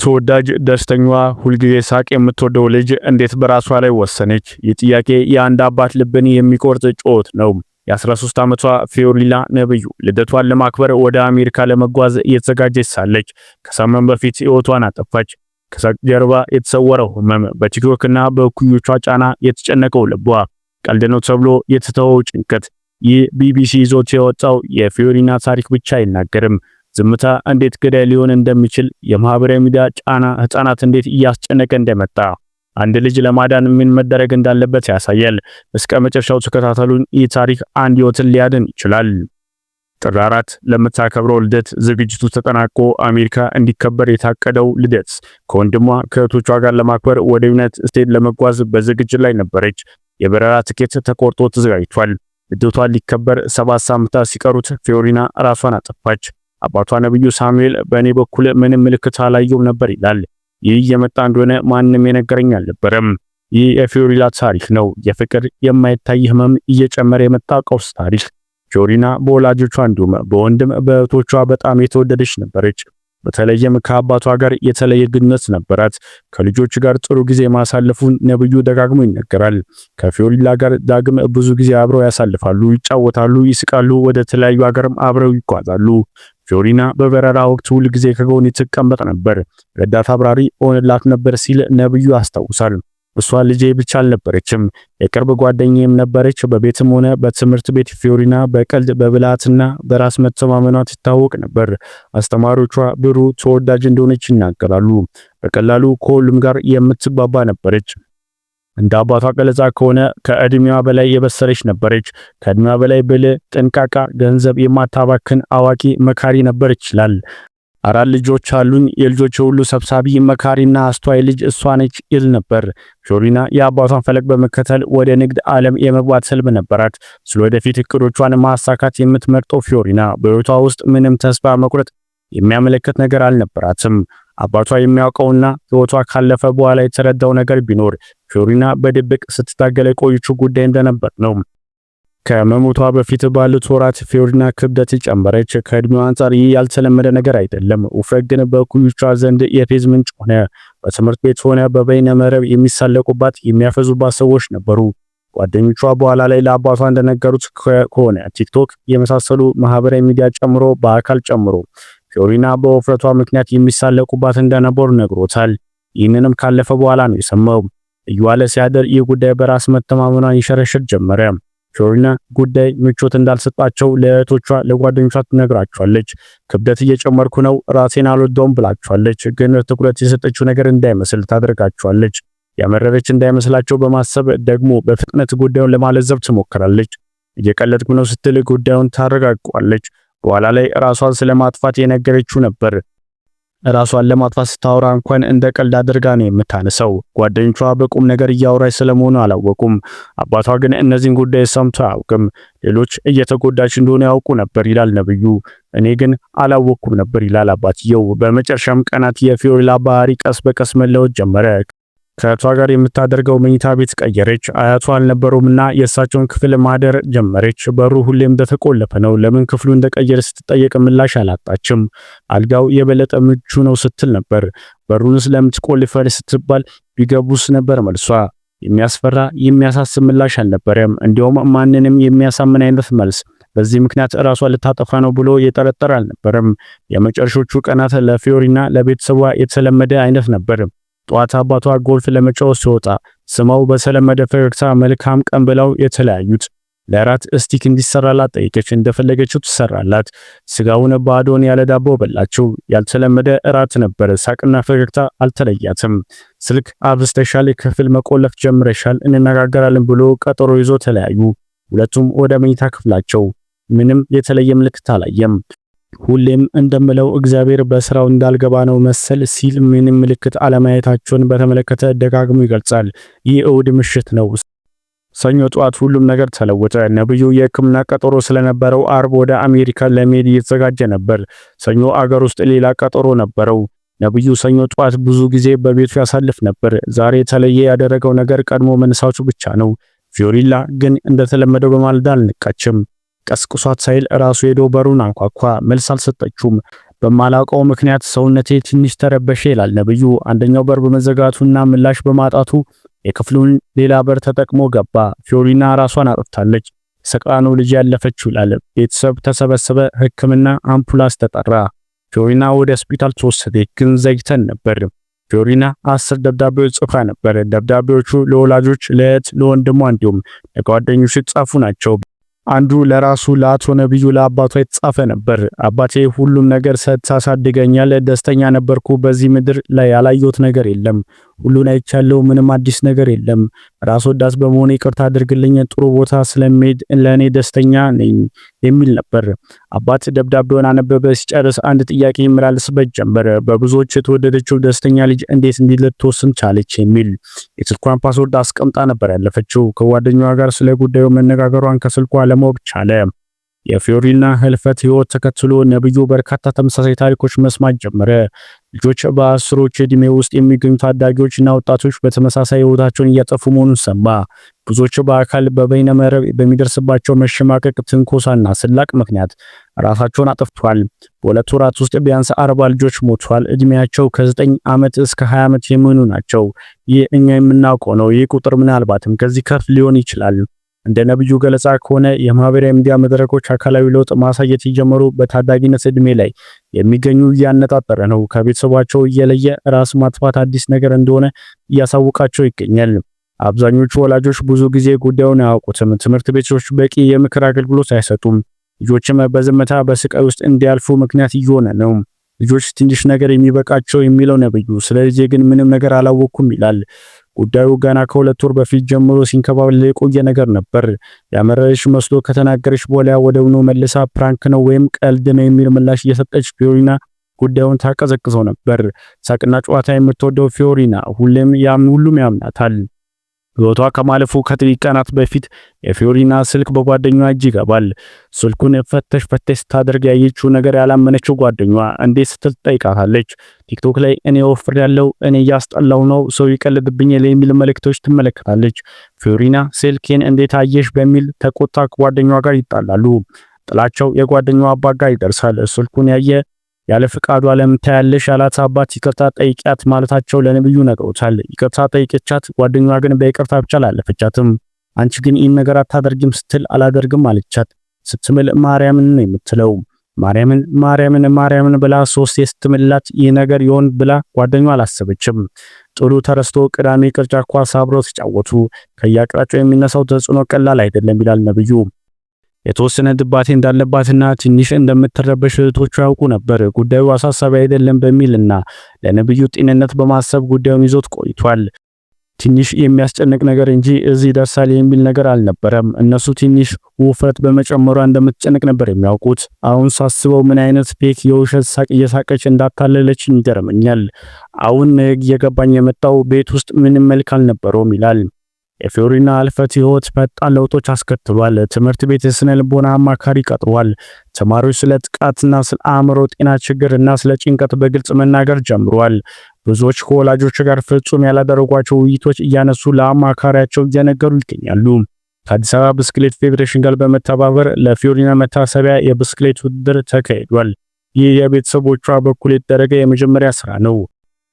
ተወዳጅ ደስተኛዋ ሁልጊዜ ሳቅ የምትወደው ልጅ እንዴት በራሷ ላይ ወሰነች? ይህ ጥያቄ የአንድ አባት ልብን የሚቆርጥ ጩኸት ነው። የ13 ዓመቷ ፊዮሪላ ነብዩ ልደቷን ለማክበር ወደ አሜሪካ ለመጓዝ እየተዘጋጀች ሳለች ከሳምንት በፊት ሕይወቷን አጠፋች። ከሳቅ ጀርባ የተሰወረው ህመም፣ በቲክቶክና በእኩዮቿ ጫና የተጨነቀው ልቧ፣ ቀልድ ነው ተብሎ የተተወው ጭንቀት። ይህ ቢቢሲ ይዞት የወጣው የፊዮሪና ታሪክ ብቻ አይናገርም። ዝምታ እንዴት ገዳይ ሊሆን እንደሚችል፣ የማህበራዊ ሚዲያ ጫና ህፃናት እንዴት እያስጨነቀ እንደመጣ፣ አንድ ልጅ ለማዳን ምን መደረግ እንዳለበት ያሳያል። እስከ መጨረሻው ተከታተሉን። ይህ ታሪክ አንድ ህይወትን ሊያድን ይችላል። ጥር 4 ለምታከብረው ልደት ዝግጅቱ ተጠናቆ አሜሪካ እንዲከበር የታቀደው ልደት ከወንድሟ ከእህቶቿ ጋር ለማክበር ወደ ዩናይትድ ስቴትስ ለመጓዝ በዝግጅት ላይ ነበረች። የበረራ ትኬት ተቆርጦ ተዘጋጅቷል። ልደቷ ሊከበር 7 ሳምንታት ሲቀሩት ፊዮሪና ራሷን አጠፋች። አባቷ ነብዩ ሳሙኤል በእኔ በኩል ምንም ምልክት አላየውም ነበር ይላል። ይህ የመጣ እንደሆነ ማንም የነገረኝ አልነበረም። ይህ የፊዮሪላ ታሪክ ነው። የፍቅር የማይታይ ህመም እየጨመረ የመጣ ቀውስ ታሪክ። ፊዮሪና በወላጆቿ እንዲሁም በወንድም በእህቶቿ በጣም የተወደደች ነበረች። በተለይም ከአባቷ ጋር የተለየ ግንኙነት ነበራት። ከልጆች ጋር ጥሩ ጊዜ ማሳለፉን ነብዩ ደጋግሞ ይነገራል። ከፊዮሪላ ጋር ዳግም ብዙ ጊዜ አብረው ያሳልፋሉ፣ ይጫወታሉ፣ ይስቃሉ፣ ወደ ተለያዩ ሀገርም አብረው ይጓዛሉ። ፊዮሪና በበረራ ወቅት ሁል ጊዜ ከጎን ትቀመጥ ነበር፣ ረዳት አብራሪ ሆነላት ነበር ሲል ነብዩ ያስታውሳል። እሷ ልጄ ብቻ አልነበረችም፣ የቅርብ ጓደኛዬም ነበረች። በቤትም ሆነ በትምህርት ቤት ፊዮሪና በቀልድ በብልሃትና በራስ መተማመኗ ትታወቅ ነበር። አስተማሪዎቿ ብሩህ፣ ተወዳጅ እንደሆነች ይናገራሉ። በቀላሉ ከሁሉም ጋር የምትግባባ ነበረች። እንደ አባቷ ገለጻ ከሆነ ከእድሜዋ በላይ የበሰለች ነበረች። ከእድሜዋ በላይ ብልህ፣ ጠንቃቃ፣ ገንዘብ የማታባክን አዋቂ መካሪ ነበረች ይላል። 4 ልጆች አሉኝ፣ የልጆች ሁሉ ሰብሳቢ፣ መካሪና አስተዋይ ልጅ እሷ ነች ይል ነበር። ፊዮሪና የአባቷን ፈለግ በመከተል ወደ ንግድ ዓለም የመግባት ህልም ነበራት። ስለወደፊት እቅዶቿን ማሳካት የምትመርጠው ፊዮሪና በህይወቷ ውስጥ ምንም ተስፋ መቁረጥ የሚያመለክት ነገር አልነበራትም። አባቷ የሚያውቀውና ህይወቷ ካለፈ በኋላ የተረዳው ነገር ቢኖር ፊዮሪና በድብቅ ስትታገል የቆየችው ጉዳይ እንደነበር ነው። ከመሞቷ በፊት ባሉት ወራት ፊዮሪና ክብደት ጨመረች። ከእድሜዋ አንጻር ይህ ያልተለመደ ነገር አይደለም። ውፍረት ግን በእኩዮቿ ዘንድ የፌዝ ምንጭ ሆነ። በትምህርት ቤት ሆነ በበይነ መረብ የሚሳለቁባት፣ የሚያፈዙባት ሰዎች ነበሩ። ጓደኞቿ በኋላ ላይ ለአባቷ እንደነገሩት ከሆነ ቲክቶክ የመሳሰሉ ማህበራዊ ሚዲያ ጨምሮ በአካል ጨምሮ ፊዮሪና በውፍረቷ ምክንያት የሚሳለቁባት እንደነበሩ ነግሮታል። ይህንንም ካለፈ በኋላ ነው የሰማው። እየዋለ ሲያደር ይህ ጉዳይ በራስ መተማመኗን ይሸረሽር ጀመረ። ፊዮሪና ጉዳይ ምቾት እንዳልሰጣቸው ለእህቶቿ ለጓደኞቿ ትነግራቸዋለች። ክብደት እየጨመርኩ ነው፣ ራሴን አልወደውም ብላቸዋለች። ግን ትኩረት የሰጠችው ነገር እንዳይመስል ታደርጋቸዋለች። ያመረረች እንዳይመስላቸው በማሰብ ደግሞ በፍጥነት ጉዳዩን ለማለዘብ ትሞክራለች። እየቀለድኩ ነው ስትል ጉዳዩን ታረጋግጧለች። በኋላ ላይ ራሷን ስለማጥፋት የነገረችው ነበር። ራሷን ለማጥፋት ስታወራ እንኳን እንደ ቀልድ አድርጋ ነው የምታነሳው። ጓደኞቿ በቁም ነገር እያወራች ስለመሆኑ አላወቁም። አባቷ ግን እነዚህን ጉዳይ ሰምቶ አያውቅም። ሌሎች እየተጎዳች እንደሆነ ያውቁ ነበር ይላል ነብዩ። እኔ ግን አላወቅኩም ነበር ይላል አባትየው። በመጨረሻም ቀናት የፊዮሪላ ባህሪ ቀስ በቀስ መለወጥ ጀመረ። ከእህቷ ጋር የምታደርገው መኝታ ቤት ቀየረች። አያቷ አልነበሩምና የእሳቸውን ክፍል ማደር ጀመረች። በሩ ሁሌም እንደተቆለፈ ነው። ለምን ክፍሉ እንደቀየረ ስትጠየቅ ምላሽ አላጣችም። አልጋው የበለጠ ምቹ ነው ስትል ነበር። በሩንስ ለምን ትቆልፋለች ስትባል ቢገቡስ ነበር መልሷ። የሚያስፈራ የሚያሳስብ ምላሽ አልነበረም። እንዲያውም ማንንም የሚያሳምን አይነት መልስ። በዚህ ምክንያት ራሷን ልታጠፋ ነው ብሎ የጠረጠረ አልነበረም። የመጨረሻዎቹ ቀናት ለፊዮሪና ለቤተሰቧ የተለመደ አይነት ነበር። ጧት አባቷ ጎልፍ ለመጫወት ሲወጣ ስማው በተለመደ ፈገግታ መልካም ቀን ብለው የተለያዩት። ለራት ስቲክ እንዲሰራላት ጠይቀች። እንደፈለገችው ትሰራላት። ስጋውን ባዶን ያለ ዳቦ በላቸው። ያልተለመደ እራት ነበር። ሳቅና ፈገግታ አልተለያትም። ስልክ አብዝተሻል፣ ክፍል መቆለፍ ጀምረሻል፣ እንነጋገራለን ብሎ ቀጠሮ ይዞ ተለያዩ። ሁለቱም ወደ መኝታ ክፍላቸው። ምንም የተለየ ምልክት አላየም። ሁሌም እንደምለው እግዚአብሔር በስራው እንዳልገባ ነው መሰል ሲል ምንም ምልክት አለማየታቸውን በተመለከተ ደጋግሞ ይገልጻል። ይህ እሁድ ምሽት ነው። ሰኞ ጠዋት ሁሉም ነገር ተለወጠ። ነብዩ የሕክምና ቀጠሮ ስለነበረው አርብ ወደ አሜሪካ ለመሄድ እየተዘጋጀ ነበር። ሰኞ አገር ውስጥ ሌላ ቀጠሮ ነበረው። ነብዩ ሰኞ ጠዋት ብዙ ጊዜ በቤቱ ያሳልፍ ነበር። ዛሬ የተለየ ያደረገው ነገር ቀድሞ መነሳቱ ብቻ ነው። ፊዮሪላ ግን እንደተለመደው በማለዳ አልነቃችም። ቀስቅሷት ሳይል ራሱ ሄዶ በሩን አንኳኳ። መልስ አልሰጠችውም። በማላውቀው ምክንያት ሰውነቴ ትንሽ ተረበሸ ይላል ነብዩ። አንደኛው በር በመዘጋቱና ምላሽ በማጣቱ የክፍሉን ሌላ በር ተጠቅሞ ገባ። ፊዮሪና ራሷን አጥፍታለች። ሰቃኑ ልጅ ያለፈችው ይላል። ቤተሰብ ተሰበሰበ። ሕክምና አምቡላንስ ተጠራ። ፊዮሪና ወደ ሆስፒታል ተወሰደች፣ ግን ዘግተን ነበር። ፊዮሪና 10 ደብዳቤዎች ጽፋ ነበር። ደብዳቤዎቹ ለወላጆች፣ ለእህት፣ ለወንድሟ እንዲሁም ለጓደኞች የተጻፉ ናቸው። አንዱ ለራሱ ለአቶ ነብዩ ለአባቷ የተጻፈ ነበር። አባቴ ሁሉም ነገር ሳሳድገኛል፣ ደስተኛ ነበርኩ። በዚህ ምድር ላይ ያላየሁት ነገር የለም። ሁሉን አይቻለሁ። ምንም አዲስ ነገር የለም። ራስ ወዳድ በመሆኔ ይቅርታ አድርግልኝ። ጥሩ ቦታ ስለሚሄድ ለኔ ደስተኛ ነኝ የሚል ነበር። አባት ደብዳቤውን አነበበ። ሲጨርስ አንድ ጥያቄ ይመላለስበት ጀመረ። በብዙዎች የተወደደችው ደስተኛ ልጅ እንዴት እንዲህ ልትወስን ቻለች የሚል። የስልኳን ፓስወርድ አስቀምጣ ነበር ያለፈችው። ከጓደኛዋ ጋር ስለ ጉዳዩ መነጋገሯን ከስልኳ ለማወቅ ቻለ። የፊዮሪና ህልፈት ህይወት ተከትሎ ነብዩ በርካታ ተመሳሳይ ታሪኮች መስማት ጀመረ። ልጆች በአስሮች ዕድሜ ውስጥ የሚገኙ ታዳጊዎችና ወጣቶች በተመሳሳይ ህይወታቸውን እያጠፉ መሆኑን ሰማ። ብዙዎች በአካል በበይነ መረብ በሚደርስባቸው መሸማቀቅ፣ ትንኮሳና ስላቅ ምክንያት ራሳቸውን አጥፍተዋል። በሁለት ወራት ውስጥ ቢያንስ 40 ልጆች ሞተዋል። እድሜያቸው ከ9 ዓመት እስከ 20 ዓመት የሚሆኑ ናቸው። ይህ እኛ የምናውቀው ነው። ይህ ቁጥር ምናልባትም ከዚህ ከፍ ሊሆን ይችላል። እንደ ነብዩ ገለጻ ከሆነ የማህበራዊ ሚዲያ መድረኮች አካላዊ ለውጥ ማሳየት የጀመሩ በታዳጊነት እድሜ ላይ የሚገኙ እያነጣጠረ ነው። ከቤተሰባቸው እየለየ ራስ ማጥፋት አዲስ ነገር እንደሆነ እያሳወቃቸው ይገኛል። አብዛኞቹ ወላጆች ብዙ ጊዜ ጉዳዩን አያውቁትም። ትምህርት ቤቶች በቂ የምክር አገልግሎት አይሰጡም። ልጆችም በዝምታ በስቃይ ውስጥ እንዲያልፉ ምክንያት እየሆነ ነው። ልጆች ትንሽ ነገር የሚበቃቸው የሚለው ነብዩ፣ ስለዚህ ግን ምንም ነገር አላወኩም ይላል። ጉዳዩ ገና ከ2 ወር በፊት ጀምሮ ሲንከባለል የቆየ ነገር ነበር። ያመረረሽ መስሎ ከተናገረች በኋላ ወደውኑ መልሳ ፕራንክ ነው ወይም ቀልድ ነው የሚል ምላሽ እየሰጠች ፊዮሪና ጉዳዩን ታቀዘቅዘው ነበር። ሳቅና ጨዋታ የምትወደው ፊዮሪና ሁሉም ያምናታል። ህይወቷ ከማለፉ ከጥቂት ቀናት በፊት የፊዮሪና ስልክ በጓደኛዋ እጅ ይገባል። ስልኩን ፈተሽ ስታደርግ ያየችው ነገር ያላመነችው ጓደኛዋ እንዴት ስትል ጠይቃታለች። ቲክቶክ ላይ እኔ ወፍር ያለው እኔ እያስጠላው ነው ሰው ይቀልድብኛል የሚል መልእክቶች ትመለከታለች። ፊዮሪና ስልኬን እንዴት አየሽ በሚል ተቆጣ ከጓደኛዋ ጋር ይጣላሉ። ጥላቸው የጓደኛዋ አባት ጋር ይደርሳል። ስልኩን ያለ ፍቃዱ ለምን ታያለሽ ያላት አባት ይቅርታ ጠይቂያት ማለታቸው ለነብዩ ነግሮታል። ይቅርታ ጠይቀቻት፣ ጓደኛዋ ግን በይቅርታ ብቻ አላለፈቻትም። አንቺ ግን ይህን ነገር አታደርግም ስትል አላደርግም አለቻት። ስትምል ማርያምን ነው የምትለው። ማርያምን ብላ 3 ስትምላት ይህ ነገር ይሆን ብላ ጓደኛዋ አላሰበችም። ጥሉ ተረስቶ ቅዳሜ ቅርጫት ኳስ አብረው ተጫወቱ። ከያቅራቸው የሚነሳው ተጽዕኖ ቀላል አይደለም ይላል ነብዩ። የተወሰነ ድባቴ እንዳለባትና ትንሽ እንደምትረበሽ እህቶቹ ያውቁ ነበር። ጉዳዩ አሳሳቢ አይደለም በሚልና ለነብዩ ጤንነት በማሰብ ጉዳዩን ይዞት ቆይቷል። ትንሽ የሚያስጨንቅ ነገር እንጂ እዚህ ደርሳል የሚል ነገር አልነበረም። እነሱ ትንሽ ውፍረት በመጨመሯ እንደምትጨንቅ ነበር የሚያውቁት። አሁን ሳስበው ምን አይነት ፌክ የውሸት ሳቅ እየሳቀች እንዳታለለች ይገርመኛል። አሁን እየገባኝ የመጣው ቤት ውስጥ ምንም መልክ አልነበረውም ይላል። የፊዮሪና ህልፈት ህይወት ፈጣን ለውጦች አስከትሏል። ትምህርት ቤት የስነ ልቦና አማካሪ ቀጥሯል። ተማሪዎች ስለ ጥቃትና ስለ አእምሮ ጤና ችግርና ስለ ጭንቀት በግልጽ መናገር ጀምሯል። ብዙዎች ከወላጆች ጋር ፍጹም ያላደረጓቸው ውይይቶች እያነሱ ለአማካሪያቸው እየነገሩ ይገኛሉ። ከአዲስ አበባ ብስክሌት ፌዴሬሽን ጋር በመተባበር ለፊዮሪና መታሰቢያ የብስክሌት ውድድር ተካሂዷል። ይህ የቤተሰቦቿ በኩል የተደረገ የመጀመሪያ ስራ ነው።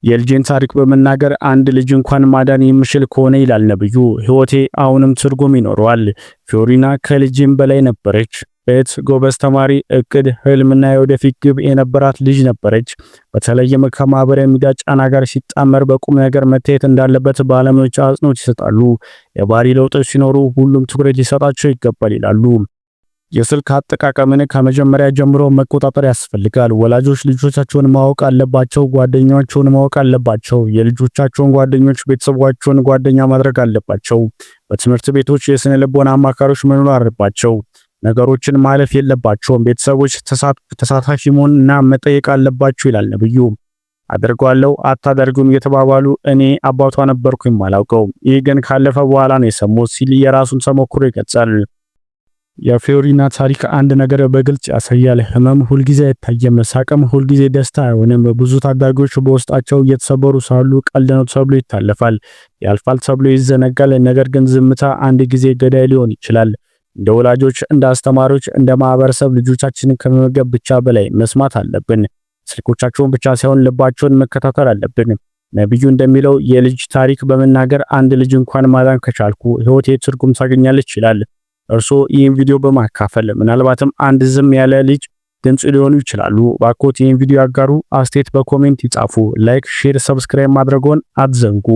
የልጄን ታሪክ በመናገር አንድ ልጅ እንኳን ማዳን የምችል ከሆነ ይላል ነብዩ፣ ህይወቴ አሁንም ትርጉም ይኖረዋል። ፊዮሪና ከልጅም በላይ ነበረች። እህት፣ ጎበዝ ተማሪ፣ እቅድ፣ ህልምና የወደፊት ግብ የነበራት ልጅ ነበረች። በተለይም ከማህበራዊ ሚዲያ ጫና ጋር ሲጣመር በቁም ነገር መታየት እንዳለበት ባለሙያዎች አጽንኦት ይሰጣሉ። የባህሪ ለውጦች ሲኖሩ ሁሉም ትኩረት ሊሰጣቸው ይገባል ይላሉ። የስልክ አጠቃቀምን ከመጀመሪያ ጀምሮ መቆጣጠር ያስፈልጋል። ወላጆች ልጆቻቸውን ማወቅ አለባቸው፣ ጓደኛቸውን ማወቅ አለባቸው። የልጆቻቸውን ጓደኞች ቤተሰቦቻቸውን ጓደኛ ማድረግ አለባቸው። በትምህርት ቤቶች የስነ ልቦና አማካሪዎች መኖር አለባቸው። ነገሮችን ማለፍ የለባቸውም። ቤተሰቦች ተሳታፊ መሆንና መጠየቅ አለባቸው ይላል ነብዩ። አደርጋለሁ አታደርጉም የተባባሉ እኔ አባቷ ነበርኩኝ ማላውቀው፣ ይህ ግን ካለፈ በኋላ ነው የሰሙት ሲል የራሱን ተሞክሮ ይገልጻል። የፊዮሪና ታሪክ አንድ ነገር በግልጽ ያሳያል። ህመም ሁልጊዜ አይታየም፣ ሳቅም ሁልጊዜ ደስታ አይሆንም። ብዙ ታዳጊዎች በውስጣቸው እየተሰበሩ ሳሉ ቀልድ ነው ተብሎ ይታለፋል፣ ያልፋል ተብሎ ይዘነጋል። ነገር ግን ዝምታ አንድ ጊዜ ገዳይ ሊሆን ይችላል። እንደ ወላጆች፣ እንደ አስተማሪዎች፣ እንደ ማህበረሰብ ልጆቻችንን ከመመገብ ብቻ በላይ መስማት አለብን። ስልኮቻቸውን ብቻ ሳይሆን ልባቸውን መከታተል አለብን። ነብዩ እንደሚለው የልጅ ታሪክ በመናገር አንድ ልጅ እንኳን ማዳን ከቻልኩ ህይወቴ ትርጉም ታገኛለች ይላል። እርሶ ይህን ቪዲዮ በማካፈል ምናልባትም አንድ ዝም ያለ ልጅ ድምጽ ሊሆኑ ይችላሉ። ባኮት ይህን ቪዲዮ ያጋሩ፣ አስተያየት በኮሜንት ይጻፉ። ላይክ፣ ሼር፣ ሰብስክራይብ ማድረግዎን አትዘንጉ።